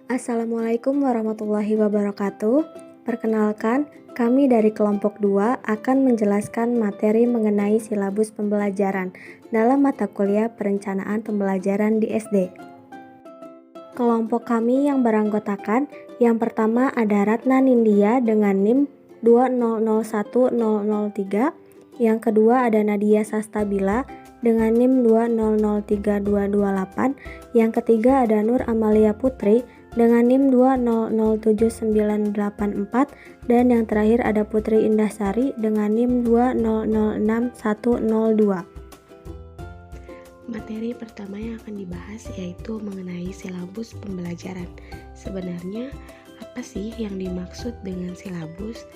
Assalamualaikum warahmatullahi wabarakatuh. Perkenalkan, kami dari kelompok 2 akan menjelaskan materi mengenai silabus pembelajaran dalam mata kuliah perencanaan pembelajaran di SD. Kelompok kami yang beranggotakan, yang pertama ada Ratna Nindya dengan NIM 2001003, yang kedua ada Nadia Sastabila dengan NIM 2003228, yang ketiga ada Nur Amalia Putri dengan NIM 2007984, dan yang terakhir ada Putri Indahsari dengan NIM 2006102. Materi pertama yang akan dibahas yaitu mengenai silabus pembelajaran. Sebenarnya apa sih yang dimaksud dengan silabus?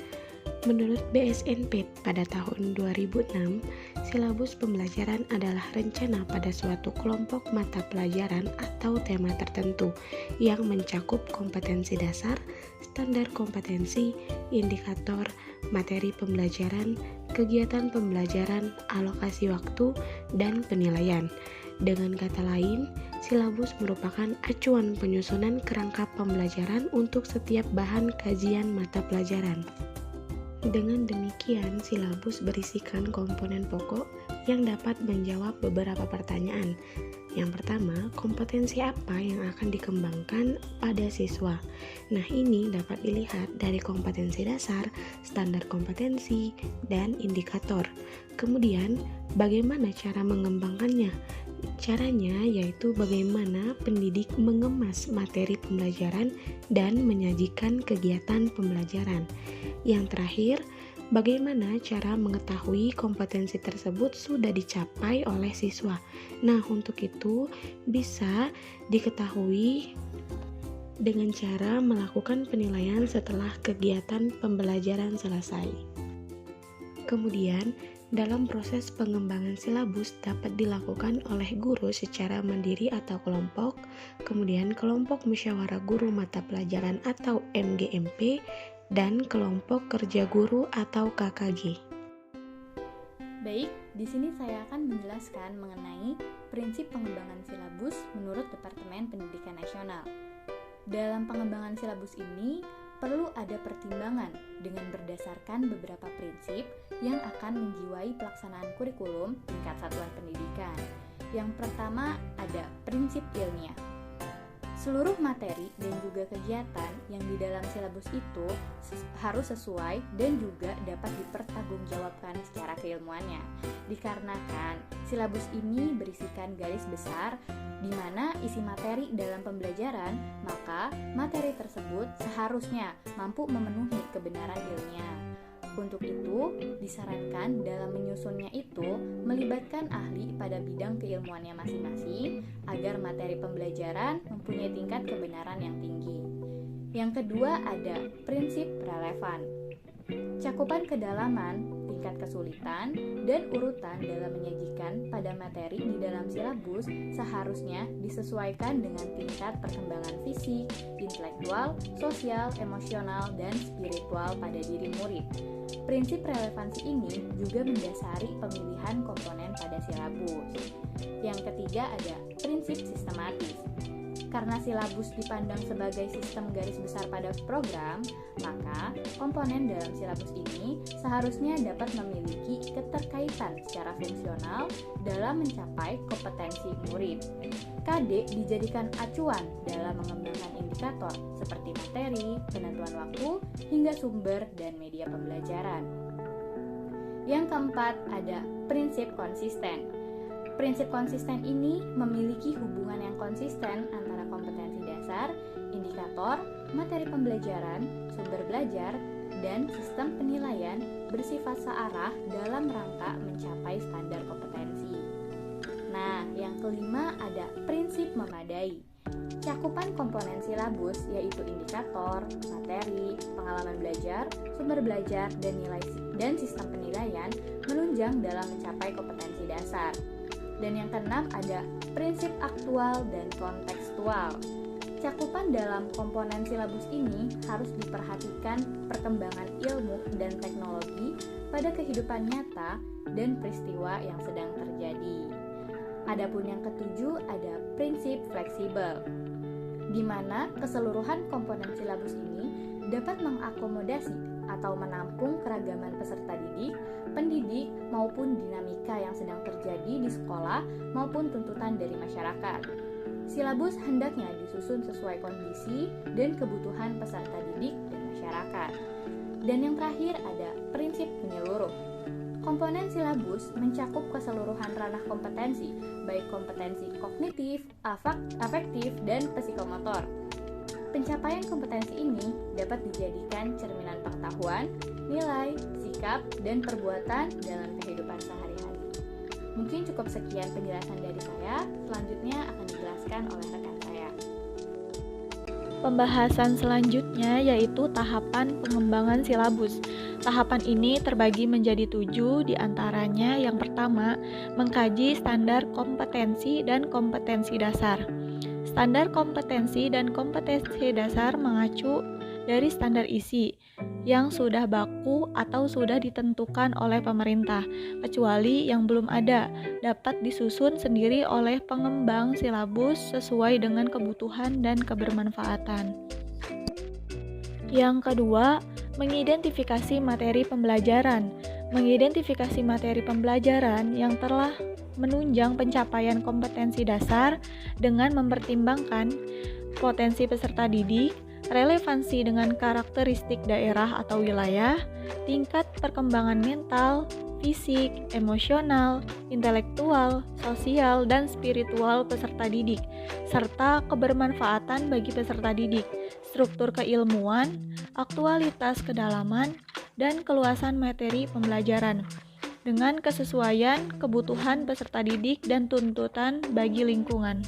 Menurut BSNP pada tahun 2006, silabus pembelajaran adalah rencana pada suatu kelompok mata pelajaran atau tema tertentu yang mencakup kompetensi dasar, standar kompetensi, indikator, materi pembelajaran, kegiatan pembelajaran, alokasi waktu, dan penilaian. Dengan kata lain, silabus merupakan acuan penyusunan kerangka pembelajaran untuk setiap bahan kajian mata pelajaran. Dengan demikian, silabus berisikan komponen pokok yang dapat menjawab beberapa pertanyaan. Yang pertama, kompetensi apa yang akan dikembangkan pada siswa? Nah, ini dapat dilihat dari kompetensi dasar, standar kompetensi, dan indikator. Kemudian, bagaimana cara mengembangkannya? Caranya yaitu bagaimana pendidik mengemas materi pembelajaran dan menyajikan kegiatan pembelajaran. Yang terakhir, bagaimana cara mengetahui kompetensi tersebut sudah dicapai oleh siswa. Nah, untuk itu bisa diketahui dengan cara melakukan penilaian setelah kegiatan pembelajaran selesai. Kemudian, dalam proses pengembangan silabus dapat dilakukan oleh guru secara mandiri atau kelompok, kemudian kelompok musyawarah guru mata pelajaran atau MGMP, dan kelompok kerja guru atau KKG. Baik, di sini saya akan menjelaskan mengenai prinsip pengembangan silabus menurut Departemen Pendidikan Nasional. Dalam pengembangan silabus ini, perlu ada pertimbangan dengan berdasarkan beberapa prinsip yang akan menjiwai pelaksanaan kurikulum tingkat satuan pendidikan. Yang pertama ada prinsip ilmiah. Seluruh materi dan juga kegiatan yang di dalam silabus itu harus sesuai dan juga dapat dipertanggungjawabkan secara keilmuannya. Dikarenakan silabus ini berisikan garis besar di mana isi materi dalam pembelajaran, maka materi tersebut seharusnya mampu memenuhi kebenaran ilmiah. Untuk itu, disarankan dalam menyusunnya itu melibatkan ahli pada bidang keilmuannya masing-masing agar materi pembelajaran mempunyai tingkat kebenaran yang tinggi. Yang kedua ada prinsip relevan. Cakupan kedalaman, tingkat kesulitan, dan urutan dalam menyajikan pada materi di dalam silabus seharusnya disesuaikan dengan tingkat perkembangan fisik, intelektual, sosial, emosional, dan spiritual pada diri murid. Prinsip relevansi ini juga mendasari pemilihan komponen pada silabus. Yang ketiga ada prinsip sistematis. Karena silabus dipandang sebagai sistem garis besar pada program, maka komponen dalam silabus ini seharusnya dapat memiliki keterkaitan secara fungsional dalam mencapai kompetensi murid. KD dijadikan acuan dalam mengembangkan indikator seperti materi, penentuan waktu, hingga sumber dan media pembelajaran. Yang keempat ada prinsip konsisten. Prinsip konsisten ini memiliki hubungan yang konsisten antara kompetensi dasar, indikator, materi pembelajaran, sumber belajar, dan sistem penilaian bersifat searah dalam rangka mencapai standar kompetensi. Nah, yang kelima ada prinsip memadai. Cakupan komponen silabus yaitu indikator, materi, pengalaman belajar, sumber belajar, dan nilai dan sistem penilaian menunjang dalam mencapai kompetensi dasar. Dan yang keenam ada prinsip aktual dan kontekstual. Cakupan dalam komponen silabus ini harus diperhatikan perkembangan ilmu dan teknologi pada kehidupan nyata dan peristiwa yang sedang terjadi. Adapun yang ketujuh ada prinsip fleksibel. di mana keseluruhan komponen silabus ini dapat mengakomodasi atau menampung keragaman peserta didik, pendidik, maupun dinamika yang sedang terjadi di sekolah maupun tuntutan dari masyarakat. Silabus hendaknya disusun sesuai kondisi dan kebutuhan peserta didik dan masyarakat. Dan yang terakhir ada prinsip menyeluruh. Komponen silabus mencakup keseluruhan ranah kompetensi, baik kompetensi kognitif, afektif, dan psikomotor. Pencapaian kompetensi ini dapat dijadikan cerminan pengetahuan, nilai, sikap, dan perbuatan dalam kehidupan sehari-hari. Mungkin cukup sekian penjelasan dari saya, selanjutnya akan dijelaskan oleh rekan saya. Pembahasan selanjutnya yaitu tahapan pengembangan silabus. Tahapan ini terbagi menjadi 7, diantaranya yang pertama, mengkaji standar kompetensi dan kompetensi dasar. Standar kompetensi dan kompetensi dasar mengacu dari standar isi yang sudah baku atau sudah ditentukan oleh pemerintah, kecuali yang belum ada, dapat disusun sendiri oleh pengembang silabus sesuai dengan kebutuhan dan kebermanfaatan. Yang kedua, mengidentifikasi materi pembelajaran. Mengidentifikasi materi pembelajaran yang telah menunjang pencapaian kompetensi dasar dengan mempertimbangkan potensi peserta didik, relevansi dengan karakteristik daerah atau wilayah, tingkat perkembangan mental, fisik, emosional, intelektual, sosial, dan spiritual peserta didik, serta kebermanfaatan bagi peserta didik, struktur keilmuan, aktualitas kedalaman, dan keluasan materi pembelajaran, dengan kesesuaian kebutuhan peserta didik dan tuntutan bagi lingkungan.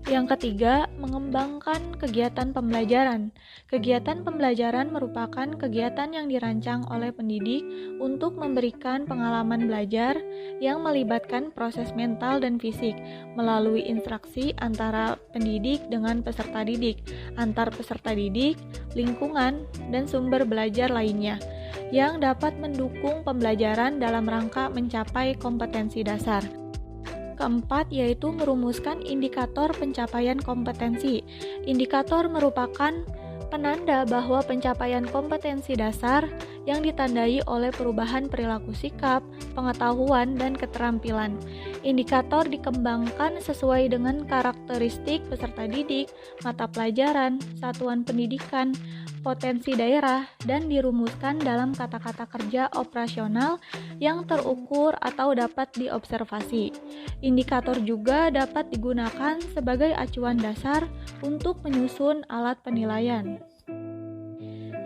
Yang ketiga, mengembangkan kegiatan pembelajaran. Kegiatan pembelajaran merupakan kegiatan yang dirancang oleh pendidik untuk memberikan pengalaman belajar yang melibatkan proses mental dan fisik melalui interaksi antara pendidik dengan peserta didik, antar peserta didik, lingkungan, dan sumber belajar lainnya yang dapat mendukung pembelajaran dalam rangka mencapai kompetensi dasar. Keempat, yaitu merumuskan indikator pencapaian kompetensi. Indikator merupakan penanda bahwa pencapaian kompetensi dasar yang ditandai oleh perubahan perilaku sikap, pengetahuan, dan keterampilan. Indikator dikembangkan sesuai dengan karakteristik peserta didik, mata pelajaran, satuan pendidikan, potensi daerah, dan dirumuskan dalam kata-kata kerja operasional yang terukur atau dapat diobservasi. Indikator juga dapat digunakan sebagai acuan dasar untuk menyusun alat penilaian.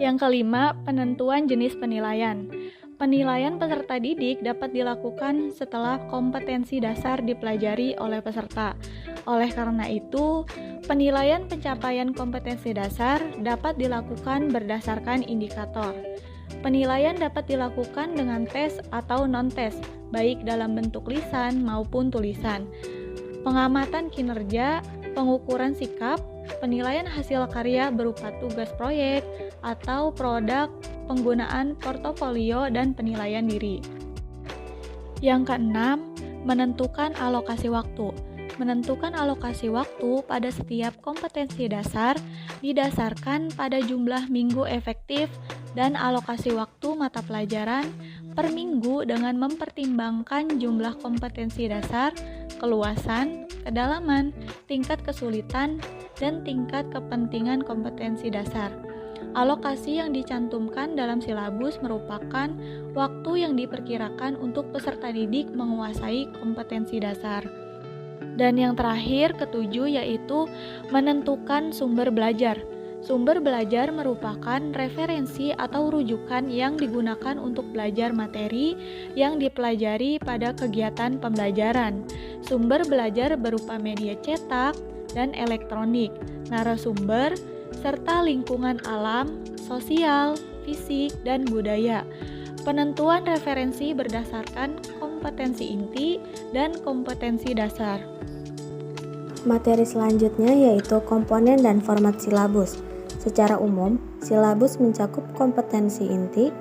Yang kelima, penentuan jenis penilaian. Penilaian peserta didik dapat dilakukan setelah kompetensi dasar dipelajari oleh peserta. Oleh karena itu, penilaian pencapaian kompetensi dasar dapat dilakukan berdasarkan indikator. Penilaian dapat dilakukan dengan tes atau non-tes, baik dalam bentuk lisan maupun tulisan. Pengamatan kinerja, pengukuran sikap, penilaian hasil karya berupa tugas proyek atau produk, penggunaan portofolio, dan penilaian diri. Yang keenam, menentukan alokasi waktu. Menentukan alokasi waktu pada setiap kompetensi dasar didasarkan pada jumlah minggu efektif dan alokasi waktu mata pelajaran per minggu dengan mempertimbangkan jumlah kompetensi dasar, keluasan, kedalaman, tingkat kesulitan, dan tingkat kepentingan kompetensi dasar. Alokasi yang dicantumkan dalam silabus merupakan waktu yang diperkirakan untuk peserta didik menguasai kompetensi dasar. Dan yang terakhir, ketujuh, yaitu menentukan sumber belajar. Sumber belajar merupakan referensi atau rujukan yang digunakan untuk belajar materi yang dipelajari pada kegiatan pembelajaran. Sumber belajar berupa media cetak dan elektronik, narasumber, serta lingkungan alam, sosial, fisik, dan budaya. Penentuan referensi berdasarkan kompetensi inti dan kompetensi dasar. Materi selanjutnya yaitu komponen dan format silabus. Secara umum, silabus mencakup kompetensi inti,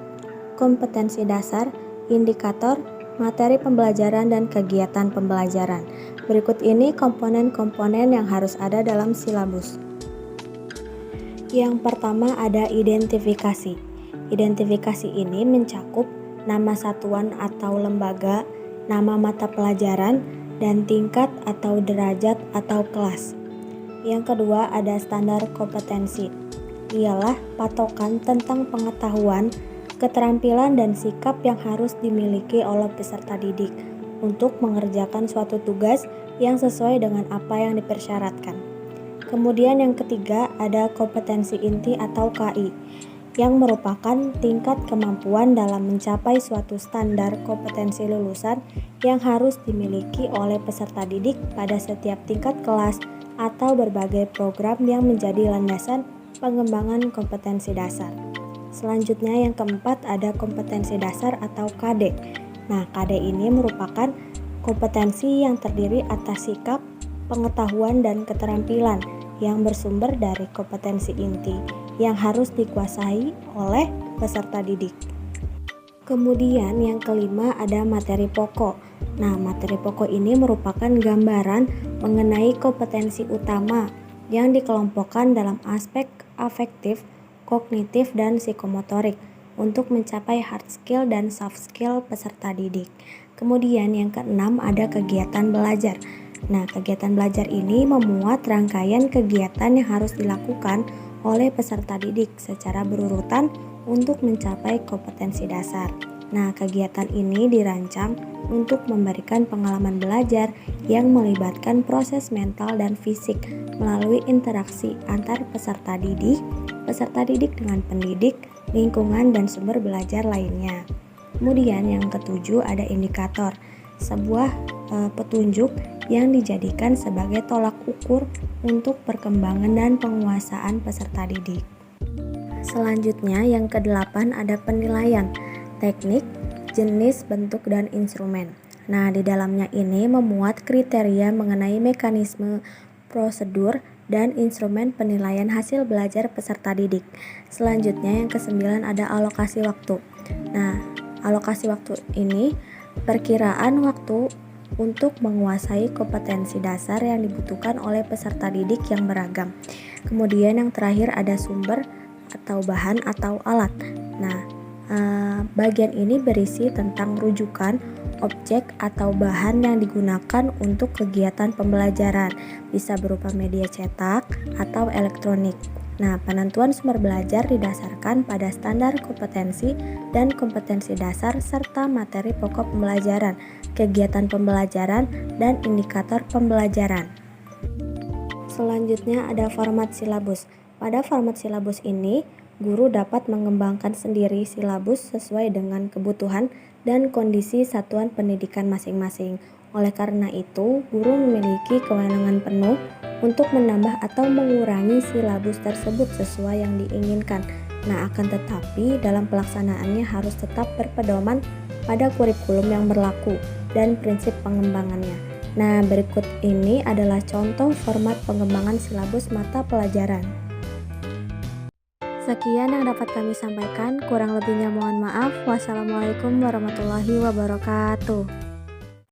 kompetensi dasar, indikator, materi pembelajaran dan kegiatan pembelajaran. Berikut ini komponen-komponen yang harus ada dalam silabus. Yang pertama ada identifikasi. Identifikasi ini mencakup nama satuan atau lembaga, nama mata pelajaran, dan tingkat atau derajat atau kelas. Yang kedua ada standar kompetensi. Ialah patokan tentang pengetahuan, keterampilan, dan sikap yang harus dimiliki oleh peserta didik untuk mengerjakan suatu tugas yang sesuai dengan apa yang dipersyaratkan. Kemudian yang ketiga ada kompetensi inti atau KI, yang merupakan tingkat kemampuan dalam mencapai suatu standar kompetensi lulusan yang harus dimiliki oleh peserta didik pada setiap tingkat kelas atau berbagai program yang menjadi landasan pengembangan kompetensi dasar. Selanjutnya yang keempat ada kompetensi dasar atau KD. Nah, KD ini merupakan kompetensi yang terdiri atas sikap, pengetahuan, dan keterampilan yang bersumber dari kompetensi inti yang harus dikuasai oleh peserta didik. Kemudian yang kelima ada materi pokok. Nah, materi pokok ini merupakan gambaran mengenai kompetensi utama yang dikelompokkan dalam aspek afektif, kognitif, dan psikomotorik untuk mencapai hard skill dan soft skill peserta didik. Kemudian yang keenam ada kegiatan belajar. Nah, kegiatan belajar ini memuat rangkaian kegiatan yang harus dilakukan oleh peserta didik secara berurutan untuk mencapai kompetensi dasar. Nah, kegiatan ini dirancang untuk memberikan pengalaman belajar yang melibatkan proses mental dan fisik melalui interaksi antar peserta didik dengan pendidik, lingkungan, dan sumber belajar lainnya. Kemudian yang ketujuh ada indikator, sebuah petunjuk yang dijadikan sebagai tolak ukur untuk perkembangan dan penguasaan peserta didik. Selanjutnya yang kedelapan ada penilaian, teknik, jenis, bentuk, dan instrumen. Nah, di dalamnya ini memuat kriteria mengenai mekanisme, prosedur, dan instrumen penilaian hasil belajar peserta didik. Selanjutnya yang kesembilan ada alokasi waktu. Nah, alokasi waktu ini perkiraan waktu untuk menguasai kompetensi dasar yang dibutuhkan oleh peserta didik yang beragam. Kemudian yang terakhir ada sumber atau bahan atau alat. Nah, bagian ini berisi tentang rujukan, objek atau bahan yang digunakan untuk kegiatan pembelajaran, bisa berupa media cetak atau elektronik. Nah, penentuan sumber belajar didasarkan pada standar kompetensi dan kompetensi dasar serta materi pokok pembelajaran, kegiatan pembelajaran, dan indikator pembelajaran. Selanjutnya ada format silabus. Pada format silabus ini, guru dapat mengembangkan sendiri silabus sesuai dengan kebutuhan dan kondisi satuan pendidikan masing-masing. Oleh karena itu, guru memiliki kewenangan penuh untuk menambah atau mengurangi silabus tersebut sesuai yang diinginkan. Nah, akan tetapi dalam pelaksanaannya harus tetap berpedoman pada kurikulum yang berlaku dan prinsip pengembangannya. Nah, berikut ini adalah contoh format pengembangan silabus mata pelajaran. Sekian yang dapat kami sampaikan, kurang lebihnya mohon maaf. Wassalamualaikum warahmatullahi wabarakatuh.